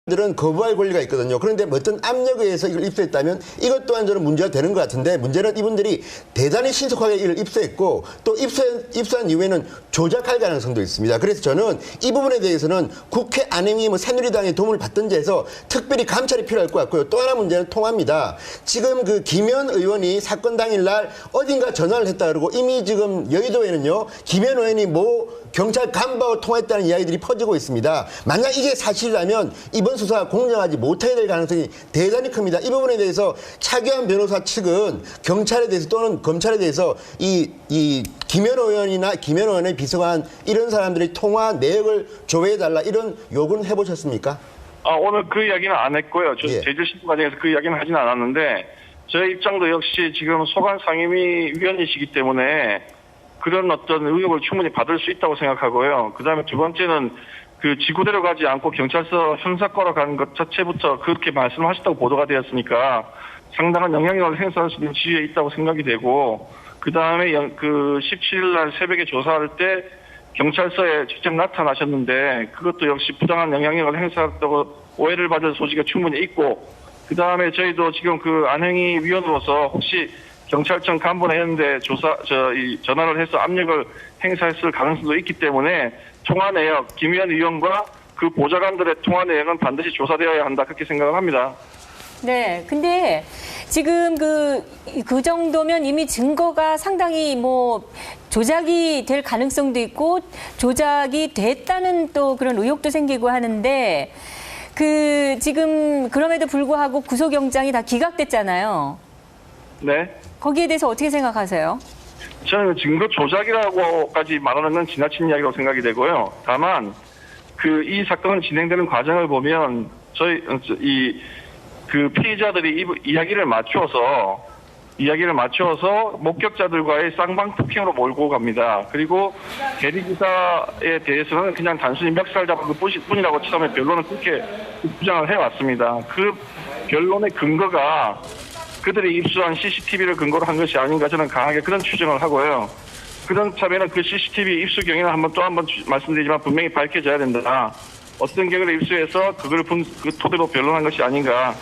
들은 거부할 권리가 있거든요. 그런데 어떤 압력에 의해서 이걸 입수했다면 이것 또한 저는 문제가 되는 것 같은데, 문제는 이분들이 대단히 신속하게 이를 입수했고 또 입수한 이후에는 조작할 가능성도 있습니다. 그래서 저는 이 부분에 대해서는 국회 안행위 새누리당의 도움을 받든지 해서 특별히 감찰이 필요할 것 같고요. 또 하나 문제는 통화입니다. 지금 그 김현 의원이 사건 당일날 어딘가 전화를 했다 그러고 이미 지금 여의도에는요, 김현 의원이 경찰 간부하고 통화했다는 이야기들이 퍼지고 있습니다. 만약 이게 사실이라면 이번 수사가 공정하지 못하게 될 가능성이 대단히 큽니다. 이 부분에 대해서 차기환 변호사 측은 경찰에 대해서 또는 검찰에 대해서 이 김현 의원이나 김현 의원의 비서관 이런 사람들의 통화 내역을 조회해달라 이런 요구는 해보셨습니까? 오늘 그 이야기는 안 했고요. 예. 제주신부 과정에서 그 이야기는 하진 않았는데, 저의 입장도 역시 지금 소관 상임위 위원이시기 때문에 그런 어떤 의혹을 충분히 받을 수 있다고 생각하고요. 그 다음에 두 번째는 그 지구대로 가지 않고 경찰서 형사과로 간 것 자체부터 그렇게 말씀하셨다고 보도가 되었으니까 상당한 영향력을 행사할 수 있는 지위에 있다고 생각이 되고, 그 다음에 그 17일 날 새벽에 조사할 때 경찰서에 직접 나타나셨는데 그것도 역시 부당한 영향력을 행사했다고 오해를 받을 소지가 충분히 있고, 그 다음에 저희도 지금 그 안행위 위원으로서 혹시 경찰청 간부나 했는데 전화를 해서 압력을 행사했을 가능성도 있기 때문에 통화 내역, 김현 의원과 그 보좌관들의 통화 내역은 반드시 조사되어야 한다, 그렇게 생각을 합니다. 네, 근데 지금 그 정도면 이미 증거가 상당히 조작이 될 가능성도 있고 조작이 됐다는 또 그런 의혹도 생기고 하는데, 지금 그럼에도 불구하고 구속영장이 다 기각됐잖아요. 네. 거기에 대해서 어떻게 생각하세요? 저는 증거 조작이라고까지 말하는 건 지나친 이야기라고 생각이 되고요. 다만 이 사건은 진행되는 과정을 보면 그 피해자들이 이야기를 맞추어서 목격자들과의 쌍방폭행으로 몰고 갑니다. 그리고 대리기사에 대해서는 그냥 단순히 멱살 잡은 것뿐이라고 처음에 변론은 그렇게 주장을 해왔습니다. 그 변론의 근거가 그들이 입수한 CCTV를 근거로 한 것이 아닌가, 저는 강하게 그런 추정을 하고요. 그런 참에는 그 CCTV 입수 경위는 또 한 번 말씀드리지만 분명히 밝혀져야 된다. 어떤 경위를 입수해서 그걸 그 토대로 변론한 것이 아닌가.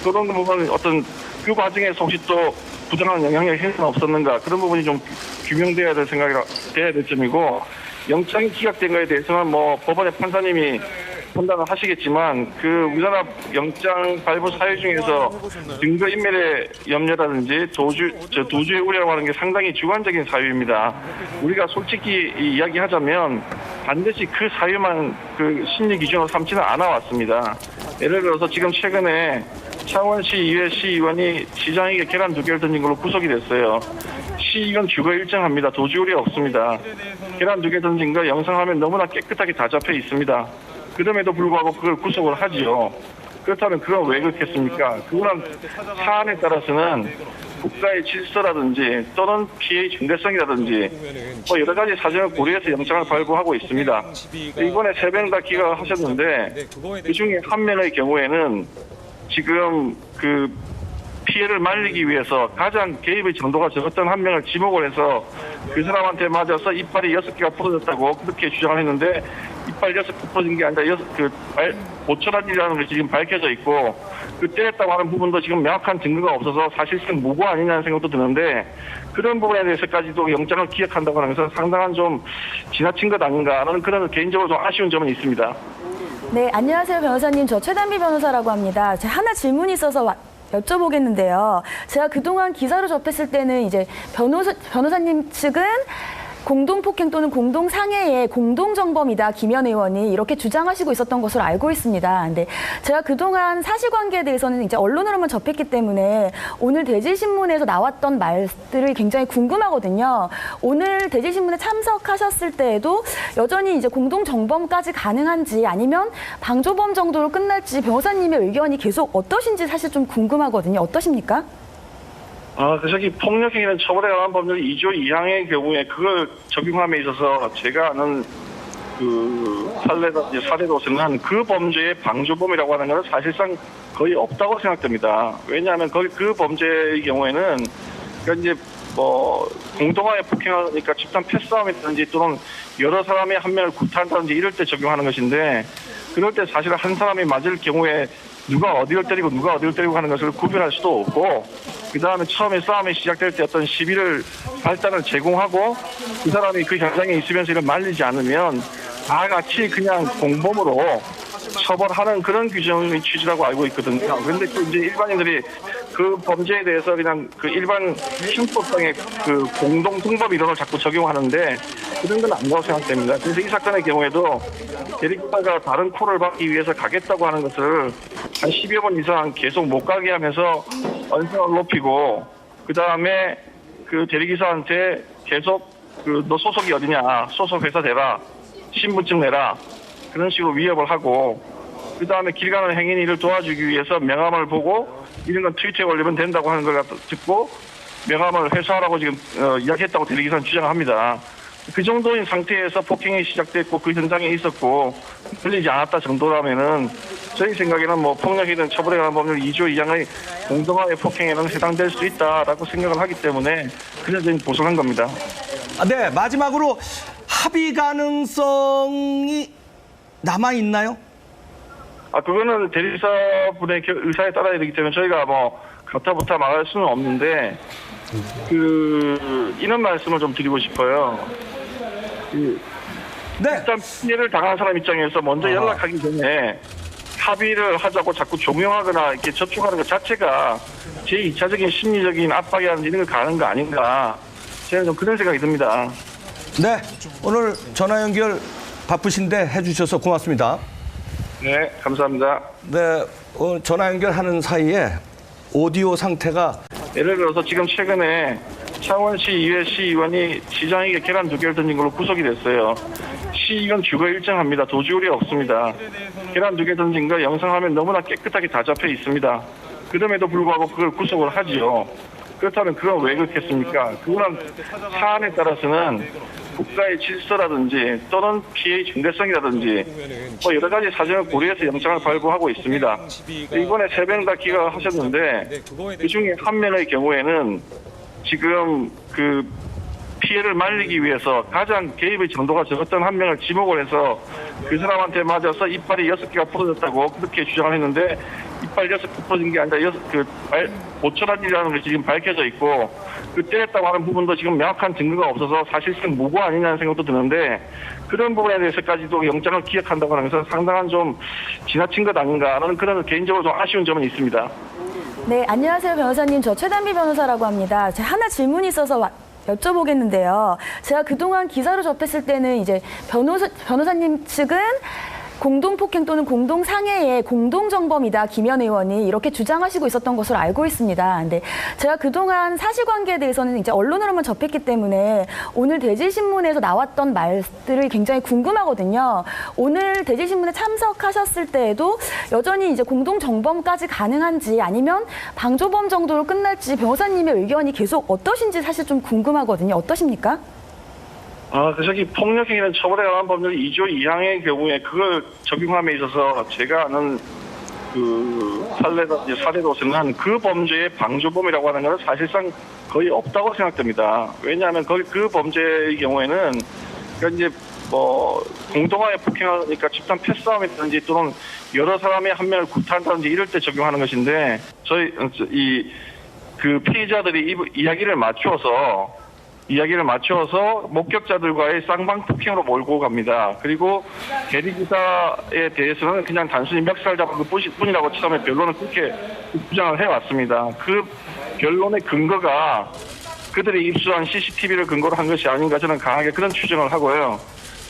그런 부분은 어떤 그 과정에서 혹시 또 부당한 영향력이 행사는 없었는가, 그런 부분이 좀 규명돼야 될 돼야 될 점이고, 영장이 기각된 것에 대해서는 법원의 판사님이 판단을 하시겠지만 우리나라 영장 발부 사유 중에서 증거인멸의 염려라든지 도주의 우려라고 하는 게 상당히 주관적인 사유입니다. 우리가 솔직히 이야기하자면 반드시 그 사유만 심리 기준으로 삼지는 않아 왔습니다. 예를 들어서 지금 최근에 창원시 이회 시의원이 시장에게 계란 2개를 던진 걸로 구속이 됐어요. 시의원 주거 일정합니다. 도주 우려 없습니다. 계란 2개 던진 거 영상화면 너무나 깨끗하게 다 잡혀 있습니다. 그럼에도 불구하고 그걸 구속을 하지요. 그렇다면 그건 왜 그렇겠습니까? 그거는 사안에 따라서는 국가의 질서라든지 또는 피해의 중대성이라든지 여러 가지 사정을 고려해서 영장을 발부하고 있습니다. 이번에 3명 다 기각을 하셨는데 그중에 한 명의 경우에는 지금 피해를 말리기 위해서 가장 개입의 정도가 적었던 한 명을 지목을 해서 그 사람한테 맞아서 이빨이 6개가 부러졌다고 그렇게 주장을 했는데, 이빨 6개 부러진 게 아니라 보철한이라는 것이 지금 밝혀져 있고, 때렸다고 하는 부분도 지금 명확한 증거가 없어서 사실상 무고 아니냐는 생각도 드는데, 그런 부분에 대해서까지도 영장을 기각한다고 하는 것은 상당한 좀 지나친 것 아닌가라는 그런 개인적으로 좀 아쉬운 점은 있습니다. 네, 안녕하세요 변호사님. 저 최단비 변호사라고 합니다. 제가 하나 질문이 있어서 여쭤보겠는데요. 제가 그동안 기사로 접했을 때는 이제 변호사님 측은 공동폭행 또는 공동상해의 공동정범이다, 김현 의원이 이렇게 주장하시고 있었던 것으로 알고 있습니다. 근데 제가 그동안 사실관계에 대해서는 이제 언론으로만 접했기 때문에 오늘 대질신문에서 나왔던 말들이 굉장히 궁금하거든요. 오늘 대질신문에 참석하셨을 때에도 여전히 이제 공동정범까지 가능한지 아니면 방조범 정도로 끝날지 변호사님의 의견이 계속 어떠신지 사실 좀 궁금하거든요. 어떠십니까? 저기 폭력행위는 처벌에 관한 법률 2조 2항의 경우에 그걸 적용함에 있어서 제가 아는 사례로서는 그 범죄의 방조범이라고 하는 것은 사실상 거의 없다고 생각됩니다. 왜냐하면 그 범죄의 경우에는 이제 공동화에 폭행하니까 집단 패싸움이라든지 또는 여러 사람의 한 명을 구타한다든지 이럴 때 적용하는 것인데, 그럴 때 사실 한 사람이 맞을 경우에 누가 어디를 때리고 누가 어디를 때리고 하는 것을 구별할 수도 없고, 그 다음에 처음에 싸움이 시작될 때 어떤 시비를 발단을 제공하고 그 사람이 그 현장에 있으면서 이를 말리지 않으면 다 같이 그냥 공범으로 처벌하는 그런 규정의 취지라고 알고 있거든요. 그런데 이제 일반인들이 그 범죄에 대해서 그냥 그 일반 형법상의 그 공동 승법 이론을 자꾸 적용하는데 그런 건 아니라고 생각됩니다. 그래서 이 사건의 경우에도 대리기사가 다른 콜을 받기 위해서 가겠다고 하는 것을 한 10여 번 이상 계속 못 가게 하면서 언성을 높이고, 그 다음에 그 대리기사한테 계속 너 소속이 어디냐, 소속 회사 대라, 신분증 내라, 그런 식으로 위협을 하고, 그 다음에 길 가는 행인 이를 도와주기 위해서 명함을 보고 이런 건 트위터에 올리면 된다고 하는 걸 듣고 명함을 회수하라고 지금 이야기했다고 대리기사는 주장합니다. 그 정도인 상태에서 폭행이 시작됐고 그 현장에 있었고 들리지 않았다 정도라면은 저희 생각에는 뭐 폭력이든 처벌에 관한 법률 2조 2항의 공동화의 폭행에는 해당될 수 있다라고 생각을 하기 때문에 그래서 저희는 고소한 겁니다. 네, 마지막으로 합의 가능성이 남아 있나요? 그거는 대리사분의 의사에 따라야 되기 때문에 저희가 뭐 가타부타 말할 수는 없는데 이런 말씀을 좀 드리고 싶어요. 네. 일단 피해를 당한 사람 입장에서 먼저 연락하기 전에 합의를 하자고 자꾸 종용하거나 이렇게 접촉하는 것 자체가 제2차적인 심리적인 압박이 이런 걸 가는 거 아닌가. 저는 좀 그런 생각이 듭니다. 네, 오늘 전화 연결 바쁘신데 해주셔서 고맙습니다. 네, 감사합니다. 네, 전화 연결하는 사이에 오디오 상태가 예를 들어서 지금 최근에 창원시 이회 시의원이 시장에게 계란 2개를 던진 걸로 구속이 됐어요. 시의원 주거 일정합니다. 도주율이 없습니다. 계란 2개 던진 거 영상화면 너무나 깨끗하게 다 잡혀 있습니다. 그럼에도 불구하고 그걸 구속을 하지요. 그렇다면 그건 왜 그렇겠습니까? 그거는 사안에 따라서는 국가의 질서라든지 또는 피해의 중대성이라든지 뭐 여러 가지 사정을 고려해서 영장을 발부하고 있습니다. 이번에 3명 다 기각하셨는데 그중에 한 명의 경우에는 지금 그 피해를 말리기 위해서 가장 개입의 정도가 적었던 한 명을 지목을 해서 그 사람한테 맞아서 이빨이 6개가 부러졌다고 그렇게 주장을 했는데 이빨 6개 부러진 게 아니라 보철한이라는 것이 지금 밝혀져 있고 그 때렸다고 하는 부분도 지금 명확한 증거가 없어서 사실상 무고 아니냐는 생각도 드는데 그런 부분에 대해서까지도 영장을 기각한다고 하는 것은 상당한 좀 지나친 것 아닌가라는 그런 개인적으로 좀 아쉬운 점은 있습니다. 네, 안녕하세요, 변호사님. 저 최단비 변호사라고 합니다. 제가 하나 질문이 있어서 여쭤보겠는데요. 제가 그동안 기사로 접했을 때는 이제 변호사님 측은 공동폭행 또는 공동상해의 공동정범이다, 김현 의원이 이렇게 주장하시고 있었던 것으로 알고 있습니다. 근데 제가 그동안 사실관계에 대해서는 이제 언론으로만 접했기 때문에 오늘 대질신문에서 나왔던 말들이 굉장히 궁금하거든요. 오늘 대질신문에 참석하셨을 때에도 여전히 이제 공동정범까지 가능한지 아니면 방조범 정도로 끝날지 변호사님의 의견이 계속 어떠신지 사실 좀 궁금하거든요. 어떠십니까? 저기 폭력행위는 처벌에 관한 법률 2조 2항의 경우에 그걸 적용함에 있어서 제가 아는 그 사례로서는 그 범죄의 방조범이라고 하는 것은 사실상 거의 없다고 생각됩니다. 왜냐하면 그 범죄의 경우에는 그러니까 이제 뭐 공동화에 폭행하니까 집단 패싸움이라든지 또는 여러 사람의 한 명을 구타한다든지 이럴 때 적용하는 것인데 저희 그 피해자들이 이야기를 맞추어서 목격자들과의 쌍방 폭행으로 몰고 갑니다. 그리고 대리기사에 대해서는 그냥 단순히 멱살 잡은 것 뿐이라고 처음에 변론은 그렇게 주장을 해왔습니다. 그 변론의 근거가 그들이 입수한 CCTV를 근거로 한 것이 아닌가 저는 강하게 그런 추정을 하고요.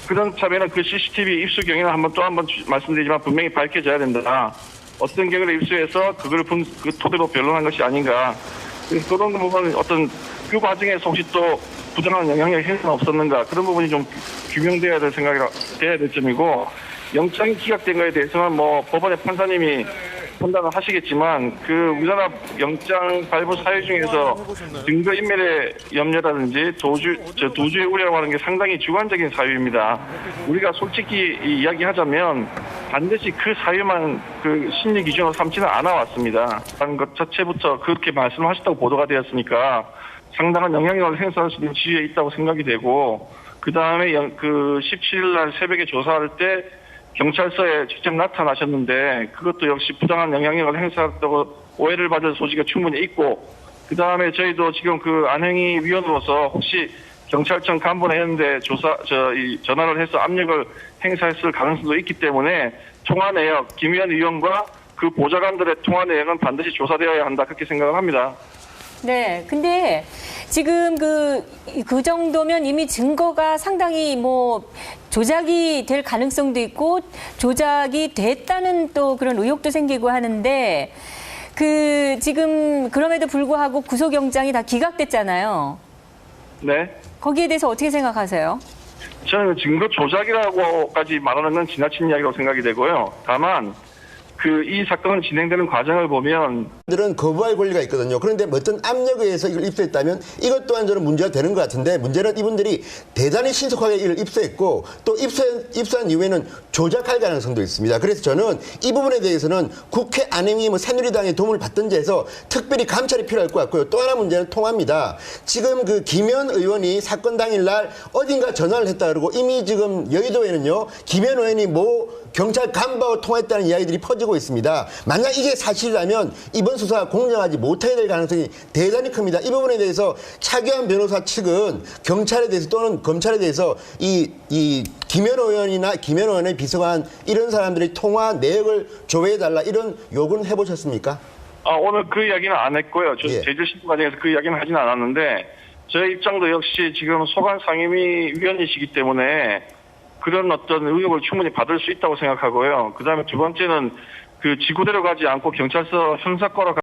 그렇다면 그 CCTV 입수 경위는 또 한 번 말씀드리지만 분명히 밝혀져야 된다. 어떤 경우를 입수해서 그걸 그 토대로 변론한 것이 아닌가. 그런 부분은 어떤 그 과정에서 혹시 또 부당한 영향력이 행사는 없었는가 그런 부분이 좀 규명돼야 될 돼야 될 점이고 영장이 기각된 거에 대해서는 뭐 법원의 판사님이 판단을 하시겠지만 그 우리나라 영장 발부 사유 중에서 증거 인멸의 염려라든지 도주의 우려라고 하는 게 상당히 주관적인 사유입니다. 우리가 솔직히 이야기하자면 반드시 그 사유만 그 심리 기준으로 삼지는 않아 왔습니다. 라는 것 자체부터 그렇게 말씀하셨다고 보도가 되었으니까 상당한 영향력을 행사할 수 있는 지위에 있다고 생각이 되고 그 다음에 그 17일 날 새벽에 조사할 때 경찰서에 직접 나타나셨는데 그것도 역시 부당한 영향력을 행사했다고 오해를 받을 소지가 충분히 있고, 그 다음에 저희도 지금 그 안행위 위원으로서 혹시 경찰청 간부나 이런 데 전화를 해서 압력을 행사했을 가능성도 있기 때문에 통화 내역, 김의원 의원과 그 보좌관들의 통화 내역은 반드시 조사되어야 한다, 그렇게 생각을 합니다. 네, 근데 지금 그 정도면 이미 증거가 상당히 뭐 조작이 될 가능성도 있고 조작이 됐다는 또 그런 의혹도 생기고 하는데 지금 그럼에도 불구하고 구속영장이 다 기각됐잖아요. 네. 거기에 대해서 어떻게 생각하세요? 저는 증거 조작이라고까지 말하는 건 지나친 이야기라고 생각이 되고요. 다만 이 사건을 진행되는 과정을 보면 들은 거부할 권리가 있거든요. 그런데 어떤 압력에 의해서 이걸 입수했다면 이것 또한 저는 문제가 되는 것 같은데, 문제는 이분들이 대단히 신속하게 이걸 입수했고 또 입수한 이후에는 조작할 가능성도 있습니다. 그래서 저는 이 부분에 대해서는 국회 안행위 새누리당의 도움을 받든지 해서 특별히 감찰이 필요할 것 같고요. 또 하나 문제는 통화입니다. 지금 김현 의원이 사건 당일날 어딘가 전화를 했다 그러고 이미 지금 여의도에는요, 김현 의원이 경찰 간부하고 통화했다는 이야기들이 퍼지고 있습니다. 만약 이게 사실이라면 이번 수사가 공정하지 못하게 될 가능성이 대단히 큽니다. 이 부분에 대해서 차기환 변호사 측은 경찰에 대해서 또는 검찰에 대해서 이 김현 의원이나 김현 의원의 비서관 이런 사람들의 통화 내역을 조회해달라, 이런 요구는 해보셨습니까? 오늘 그 이야기는 안 했고요. 예. 제주 신고 과정에서 그 이야기는 하지는 않았는데, 저희 입장도 역시 지금 소관 상임위 위원이시기 때문에 그런 어떤 의혹을 충분히 받을 수 있다고 생각하고요. 그 다음에 두 번째는 지구대로 가지 않고 경찰서 형사과로